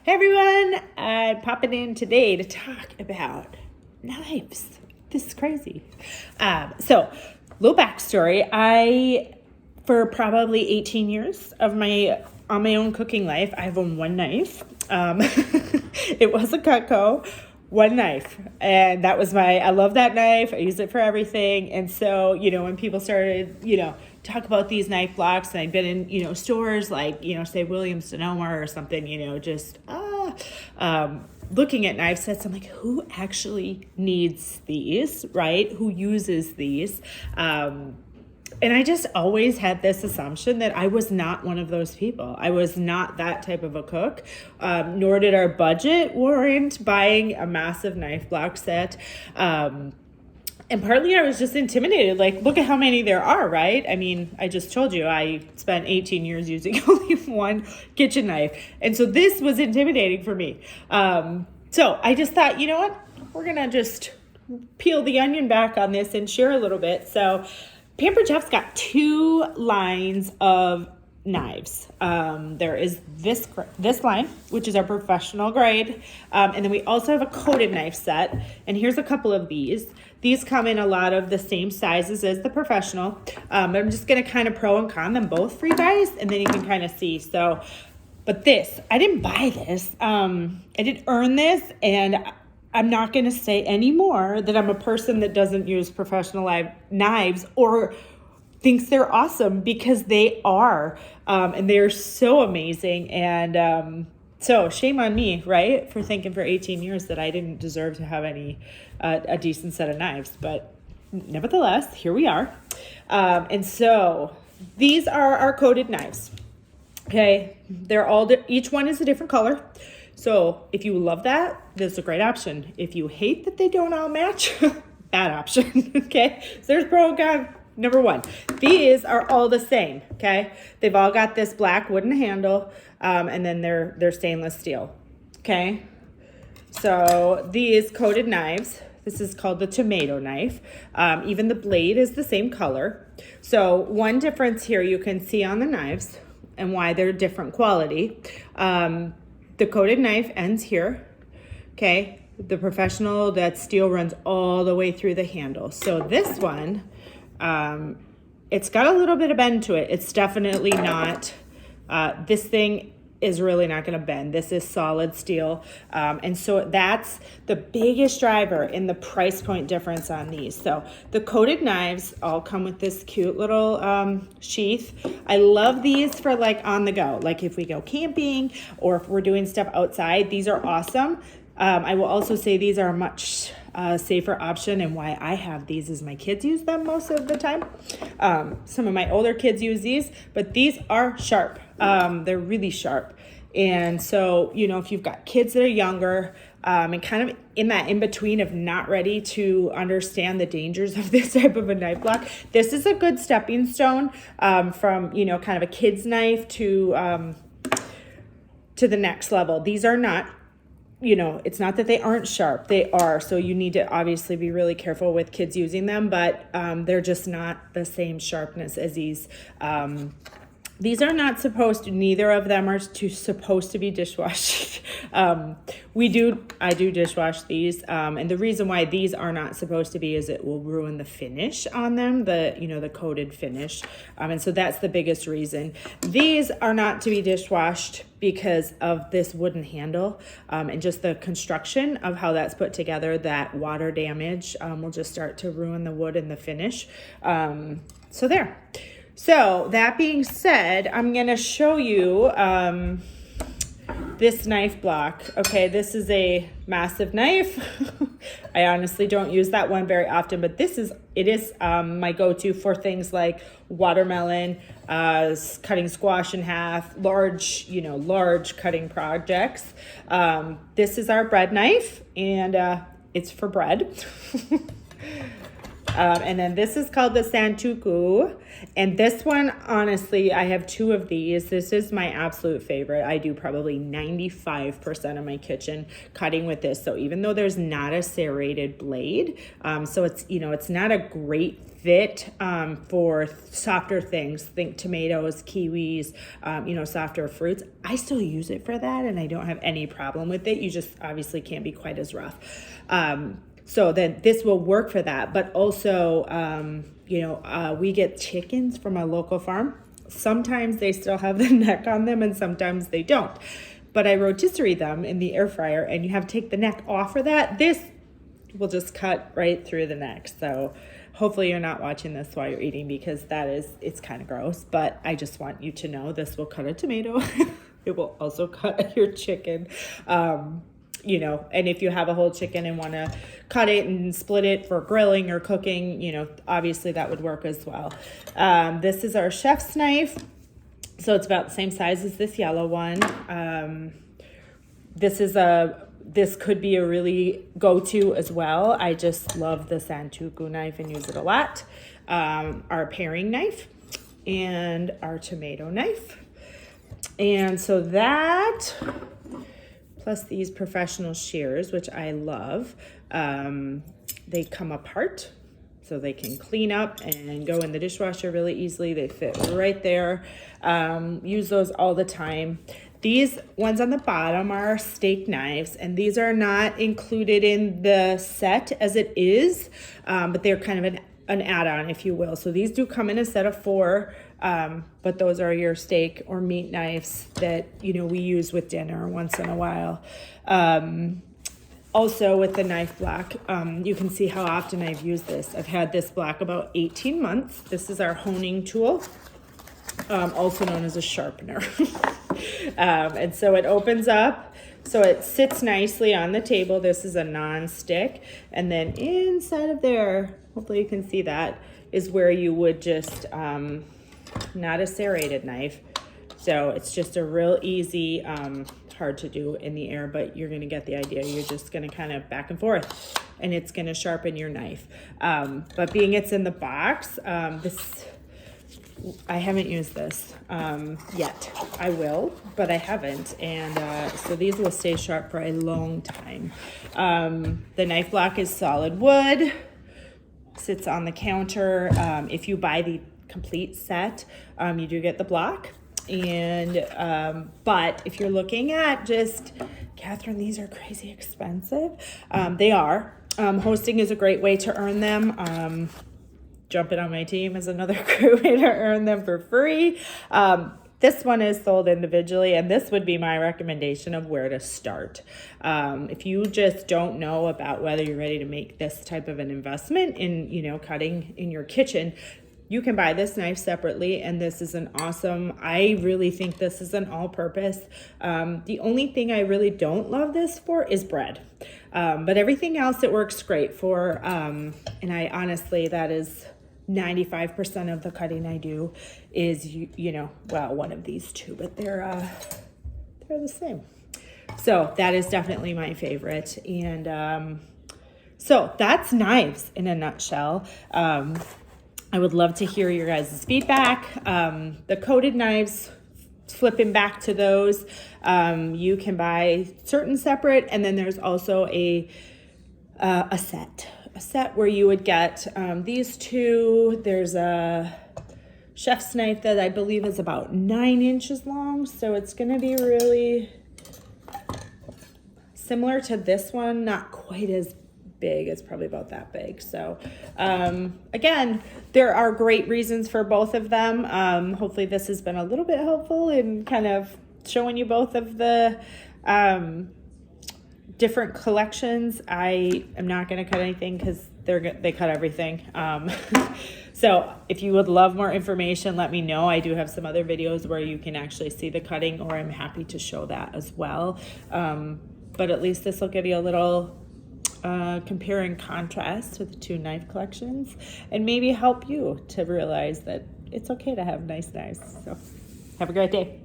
Hey everyone, I'm popping in today to talk about knives. This is crazy. Little backstory. For probably 18 years of my own cooking life, I've owned one knife. It was a Cutco, one knife. And that was I love that knife. I use it for everything. And so, when people started, talk about these knife blocks, and I'd been in, stores like, say Williams Sonoma or something, looking at knife sets, I'm like, who actually needs these, right? Who uses these? And I just always had this assumption that I was not one of those people. I was not that type of a cook, nor did our budget warrant buying a massive knife block set. And partly I was just intimidated. Like, look at how many there are, right? I mean, I just told you I spent 18 years using only one kitchen knife. And so this was intimidating for me. So I just thought, you know what? We're going to just peel the onion back on this and share a little bit. So Pampered Chef's got two lines of knives. There is this line, which is our professional grade. And then we also have a coated knife set. And here's a couple of these. These come in a lot of the same sizes as the professional. I'm just going to kind of pro and con them both for you guys, and then you can kind of see. So, but this, I didn't buy this. I didn't earn this, and I'm not going to say anymore that I'm a person that doesn't use professional knives or thinks they're awesome, because they are, and they're so amazing. And so shame on me, right, for thinking for 18 years that I didn't deserve to have a decent set of knives. But nevertheless, here we are. And so these are our coated knives. Okay, they're all each one is a different color. So if you love that, this is a great option. If you hate that they don't all match, bad option. Okay, so there's pro and con. Number one, these are all the same, okay? They've all got this black wooden handle, and then they're stainless steel, okay? So these coated knives, this is called the tomato knife. Even the blade is the same color. So one difference here you can see on the knives and why they're different quality. The coated knife ends here, okay? The professional, that steel runs all the way through the handle. So this one, it's got a little bit of bend to it. It's definitely not, this thing is really not going to bend. This is solid steel. And so that's the biggest driver in the price point difference on these. So the coated knives all come with this cute little sheath. I love these for like on the go, like if we go camping or if we're doing stuff outside. These are awesome. I will also say these are a much safer option, and why I have these is my kids use them most of the time. Some of my older kids use these, but these are sharp. They're really sharp. And so, if you've got kids that are younger, and kind of in that in-between of not ready to understand the dangers of this type of a knife block, this is a good stepping stone from, kind of a kid's knife to the next level. These are not, it's not that they aren't sharp. They are. So you need to obviously be really careful with kids using them, but they're just not the same sharpness as these. These are not supposed to, neither of them are supposed to be dishwashed. I do dishwash these. And the reason why these are not supposed to be is it will ruin the finish on them, the coated finish. And so that's the biggest reason. These are not to be dishwashed because of this wooden handle, and just the construction of how that's put together. That water damage will just start to ruin the wood and the finish. So there. So that being said, I'm going to show you this knife block. Okay, this is a massive knife. I honestly don't use that one very often, but it is my go-to for things like watermelon, cutting squash in half, large cutting projects. This is our bread knife, and it's for bread. And then this is called the Santuku. And this one, honestly, I have 2 of these. This is my absolute favorite. I do probably 95% of my kitchen cutting with this. So even though there's not a serrated blade, so it's, it's not a great fit for softer things. Think tomatoes, kiwis, softer fruits. I still use it for that, and I don't have any problem with it. You just obviously can't be quite as rough. So then this will work for that. But also, we get chickens from a local farm. Sometimes they still have the neck on them and sometimes they don't. But I rotisserie them in the air fryer, and you have to take the neck off for that. This will just cut right through the neck. So hopefully you're not watching this while you're eating, because it's kind of gross. But I just want you to know this will cut a tomato. It will also cut your chicken. And if you have a whole chicken and want to cut it and split it for grilling or cooking, obviously that would work as well. This is our chef's knife. So it's about the same size as this yellow one. This could be a really go-to as well. I just love the Santuku knife and use it a lot. Our paring knife and our tomato knife. And so that, plus these professional shears, which I love, they come apart so they can clean up and go in the dishwasher really easily. They fit right there. Use those all the time. These ones on the bottom are steak knives, and these are not included in the set as it is, but they're kind of an add-on, if you will. So these do come in a set of 4, but those are your steak or meat knives that, we use with dinner once in a while. Also with the knife block, you can see how often I've used this. I've had this block about 18 months. This is our honing tool, also known as a sharpener. And so it opens up, so it sits nicely on the table. This is a non-stick. And then inside of there, hopefully you can see that, is where you would just, not a serrated knife. So it's just a real easy, hard to do in the air, but you're going to get the idea. You're just going to kind of back and forth, and it's going to sharpen your knife. But being it's in the box, I haven't used this yet. I will, but I haven't. And so these will stay sharp for a long time. The knife block is solid wood, sits on the counter. If you buy the complete set, you do get the block. And but if you're looking at just, Catherine, these are crazy expensive. They are. Hosting is a great way to earn them. Jumping on my team is another great way to earn them for free. This one is sold individually, and this would be my recommendation of where to start. If you just don't know about whether you're ready to make this type of an investment in, cutting in your kitchen, you can buy this knife separately, and this is I really think this is an all-purpose. The only thing I really don't love this for is bread. But everything else it works great for. And I honestly, that is 95% of the cutting I do is, one of these 2, but they're the same. So that is definitely my favorite. And so that's knives in a nutshell. I would love to hear your guys' feedback. The coated knives, flipping back to those, you can buy certain separate, and then there's also a set where you would get these 2. There's a chef's knife that I believe is about 9 inches long, so it's going to be really similar to this one, not quite as big. It's probably about that big. So again, there are great reasons for both of them. Hopefully this has been a little bit helpful in kind of showing you both of the different collections. I am not going to cut anything because they cut everything. So if you would love more information, let me know. I do have some other videos where you can actually see the cutting, or I'm happy to show that as well. But at least this will give you a little compare and contrast with the 2 knife collections, and maybe help you to realize that it's okay to have nice knives. So have a great day.